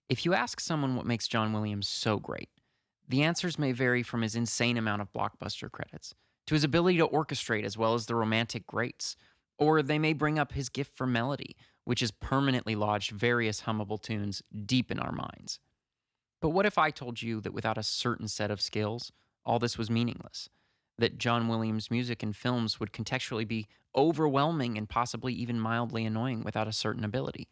If you ask someone what makes John Williams so great, the answers may vary from his insane amount of blockbuster credits to his ability to orchestrate as well as the romantic greats, or they may bring up his gift for melody, which has permanently lodged various hummable tunes deep in our minds. But what if I told you that without a certain set of skills, all this was meaningless? That John Williams' music and films would contextually be overwhelming and possibly even mildly annoying without a certain ability?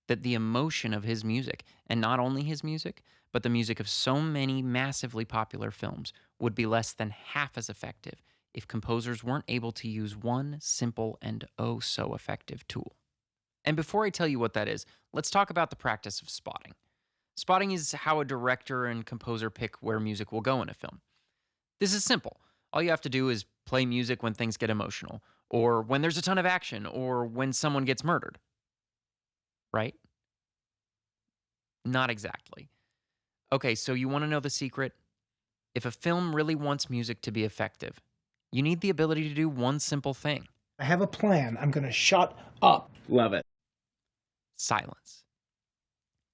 That the emotion of his music, and not only his music, but the music of so many massively popular films, would be less than half as effective if composers weren't able to use one simple and oh so effective tool. And before I tell you what that is, let's talk about the practice of spotting. Spotting is how a director and composer pick where music will go in a film. This is simple. All you have to do is play music when things get emotional, or when there's a ton of action, or when someone gets murdered, right? Not exactly. Okay, so you want to know the secret? If a film really wants music to be effective, you need the ability to do one simple thing: I have a plan. I'm going to shut up. Love it. silence.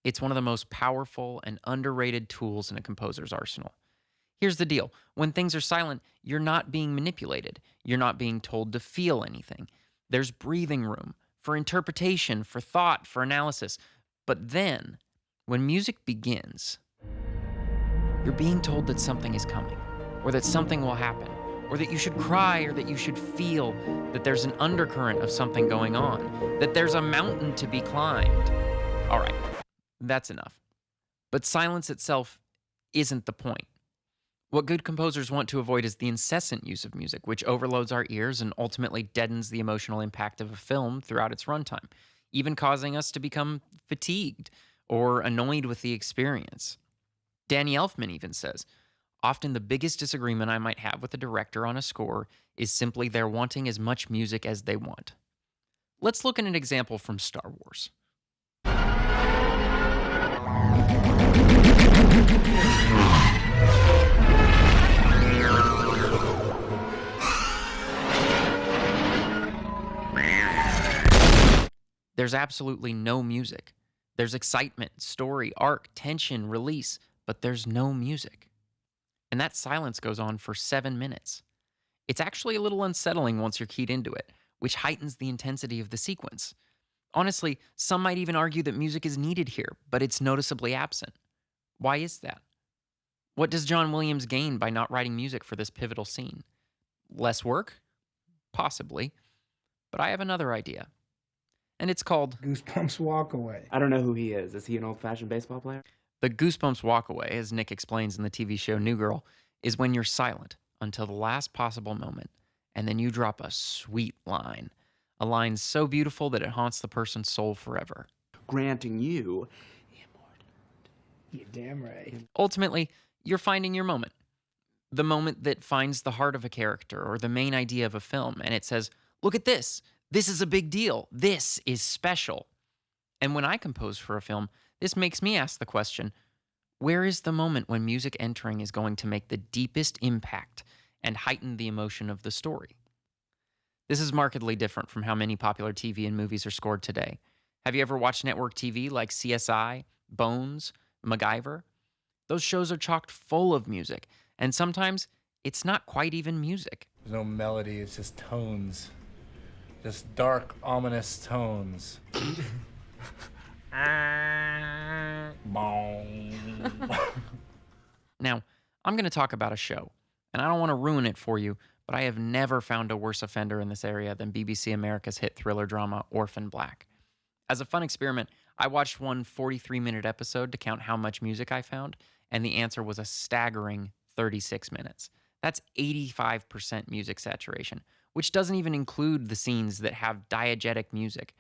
It's one of the most powerful and underrated tools in a composer's arsenal. Here's the deal: when things are silent, you're not being manipulated, you're not being told to feel anything. There's breathing room for interpretation, for thought, for analysis. But then, when music begins, you're being told that something is coming, or that something will happen, or that you should cry, or that you should feel, that there's an undercurrent of something going on, that there's a mountain to be climbed. All right, that's enough. But silence itself isn't the point. What good composers want to avoid is the incessant use of music, which overloads our ears and ultimately deadens the emotional impact of a film throughout its runtime, even causing us to become fatigued or annoyed with the experience. Danny Elfman even says, often the biggest disagreement I might have with a director on a score is simply they're wanting as much music as they want. Let's look at an example from Star Wars. There's absolutely no music. There's excitement, story, arc, tension, release, but there's no music. And that silence goes on for 7 minutes. It's actually a little unsettling once you're keyed into it, which heightens the intensity of the sequence. Honestly, some might even argue that music is needed here, but it's noticeably absent. Why is that? What does John Williams gain by not writing music for this pivotal scene? Less work? Possibly. But I have another idea. And it's called Goosebumps walk away. I don't know who he is. Is he an old-fashioned baseball player? the Goosebumps walkaway, as Nick explains in the TV show New Girl, is when you're silent until the last possible moment, and then you drop a sweet line. A line so beautiful that it haunts the person's soul forever. Granting you immortality. You're damn right. Ultimately, you're finding your moment. The moment that finds the heart of a character or the main idea of a film, and it says, look at this. This is a big deal. This is special. And when I compose for a film, this makes me ask the question, where is the moment when music entering is going to make the deepest impact and heighten the emotion of the story? This is markedly different from how many popular TV and movies are scored today. Have you ever watched network TV like CSI, Bones, MacGyver? Those shows are chock full of music, and sometimes it's not quite even music. There's no melody, it's just tones. Just dark, ominous tones. Bong. Now, I'm going to talk about a show, and I don't want to ruin it for you, but I have never found a worse offender in this area than BBC America's hit thriller drama Orphan Black. As a fun experiment, I watched one 43-minute episode to count how much music I found, and the answer was a staggering 36 minutes. That's 85% music saturation, which doesn't even include the scenes that have diegetic music.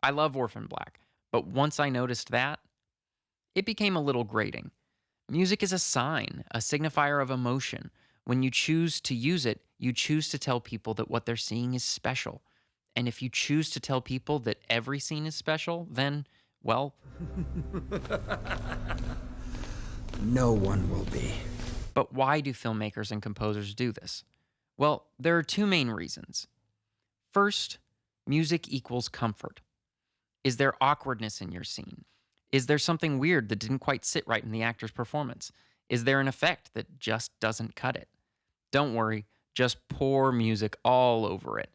I love Orphan Black, but once I noticed that, it became a little grating. Music is a sign, a signifier of emotion. When you choose to use it, you choose to tell people that what they're seeing is special. And if you choose to tell people that every scene is special, then, well... No one will be. But why do filmmakers and composers do this? Well, there are two main reasons. First, music equals comfort. Is there awkwardness in your scene? Is there something weird that didn't quite sit right in the actor's performance? Is there an effect that just doesn't cut it? Don't worry, just pour music all over it.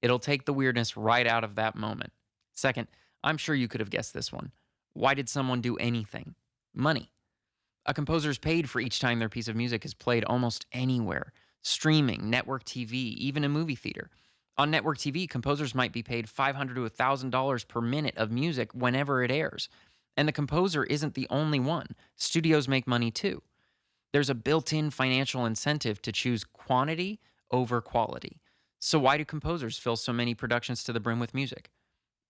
It'll take the weirdness right out of that moment. Second, I'm sure you could have guessed this one. Why did someone do anything? Money. A composer's paid for each time their piece of music is played almost anywhere: streaming, network TV, even a movie theater. On network TV, composers might be paid $500 to $1,000 per minute of music whenever it airs. And the composer isn't the only one. Studios make money too. There's a built-in financial incentive to choose quantity over quality. So why do composers fill so many productions to the brim with music?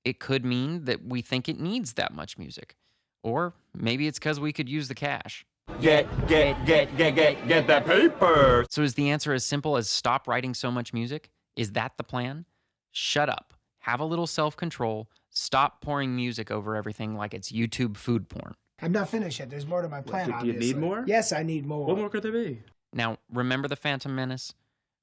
It could mean that we think it needs that much music. Or maybe it's because we could use the cash. Get that paper. So is the answer as simple as stop writing so much music? Is that the plan? Shut up. Have a little self-control. Stop pouring music over everything like it's YouTube food porn. I'm not finished yet. There's more to my plan, do you obviously. need more? Yes, I need more. What more could there be? Now, remember the Phantom Menace?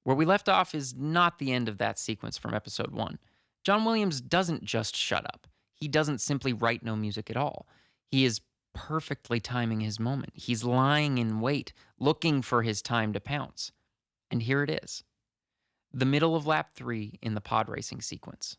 Where we left off is not the end of that sequence from episode 1. John Williams doesn't just shut up. He doesn't simply write no music at all. He is perfectly timing his moment. He's lying in wait, looking for his time to pounce. And here it is. The middle of lap 3 in the pod racing sequence.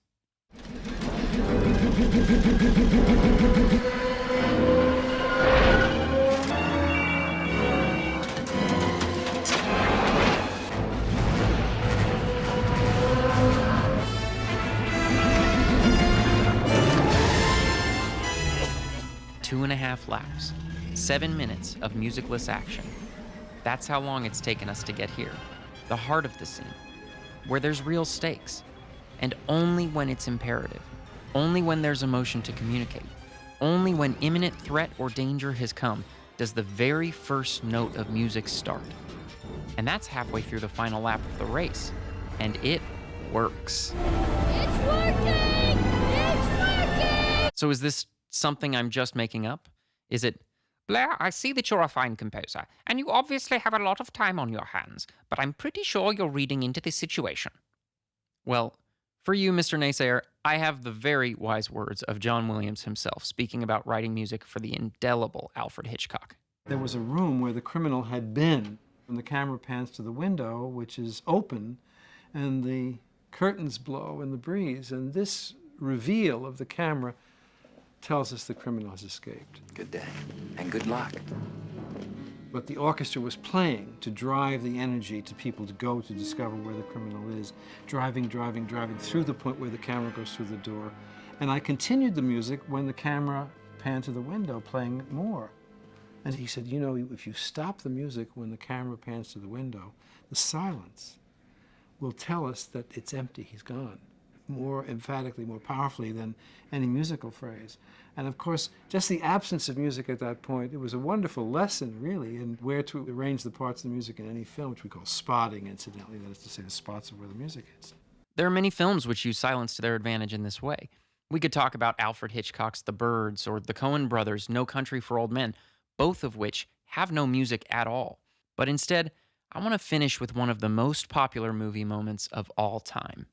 Two and a half laps, 7 minutes of musicless action. That's how long it's taken us to get here. The heart of the scene, where there's real stakes, and only when it's imperative, only when there's emotion to communicate, only when imminent threat or danger has come, does the very first note of music start. And that's halfway through the final lap of the race, and it works. It's working! It's working! So is this something I'm just making up? Is it, Blair, I see that you're a fine composer, and you obviously have a lot of time on your hands, but I'm pretty sure you're reading into this situation. well, for you, Mr. Naysayer, I have the very wise words of John Williams himself speaking about writing music for the indelible Alfred Hitchcock. There was a room where the criminal had been, and the camera pans to the window, which is open, and the curtains blow in the breeze, and this reveal of the camera tells us the criminal has escaped. Good day, and good luck. But the orchestra was playing to drive the energy to people to go to discover where the criminal is, driving through the point where the camera goes through the door. And I continued the music when the camera panned to the window, playing more. And he said, you know, if you stop the music when the camera pans to the window, the silence will tell us that it's empty, he's gone, more emphatically, more powerfully than any musical phrase. And of course, just the absence of music at that point, it was a wonderful lesson, really, in where to arrange the parts of the music in any film, which we call spotting, incidentally, that is to say, the spots of where the music is. There are many films which use silence to their advantage in this way. We could talk about Alfred Hitchcock's The Birds or the Coen brothers' No Country for Old Men, both of which have no music at all. But instead, I want to finish with one of the most popular movie moments of all time.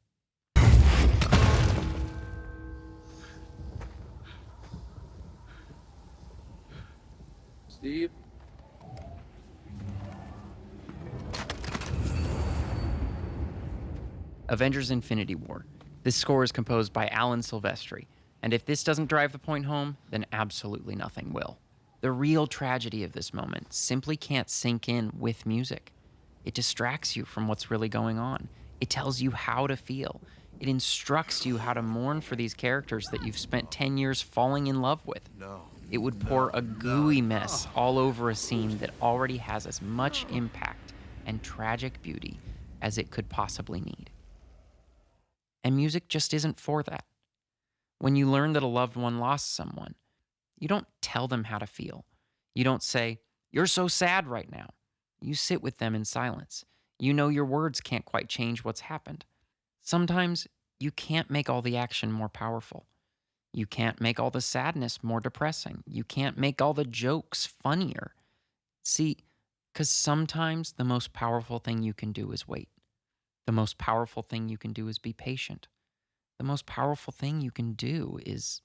Steve? Avengers Infinity War. This score is composed by Alan Silvestri, and if this doesn't drive the point home, then absolutely nothing will. The real tragedy of this moment simply can't sink in with music. It distracts you from what's really going on. It tells you how to feel. It instructs you how to mourn for these characters that you've spent 10 years falling in love with. It would pour a gooey mess all over a scene that already has as much impact and tragic beauty as it could possibly need. And music just isn't for that. When you learn that a loved one lost someone, you don't tell them how to feel. You don't say, "You're so sad right now." You sit with them in silence. You know your words can't quite change what's happened. Sometimes you can't make all the action more powerful. You can't make all the sadness more depressing. You can't make all the jokes funnier. See, because sometimes the most powerful thing you can do is wait. The most powerful thing you can do is be patient. The most powerful thing you can do is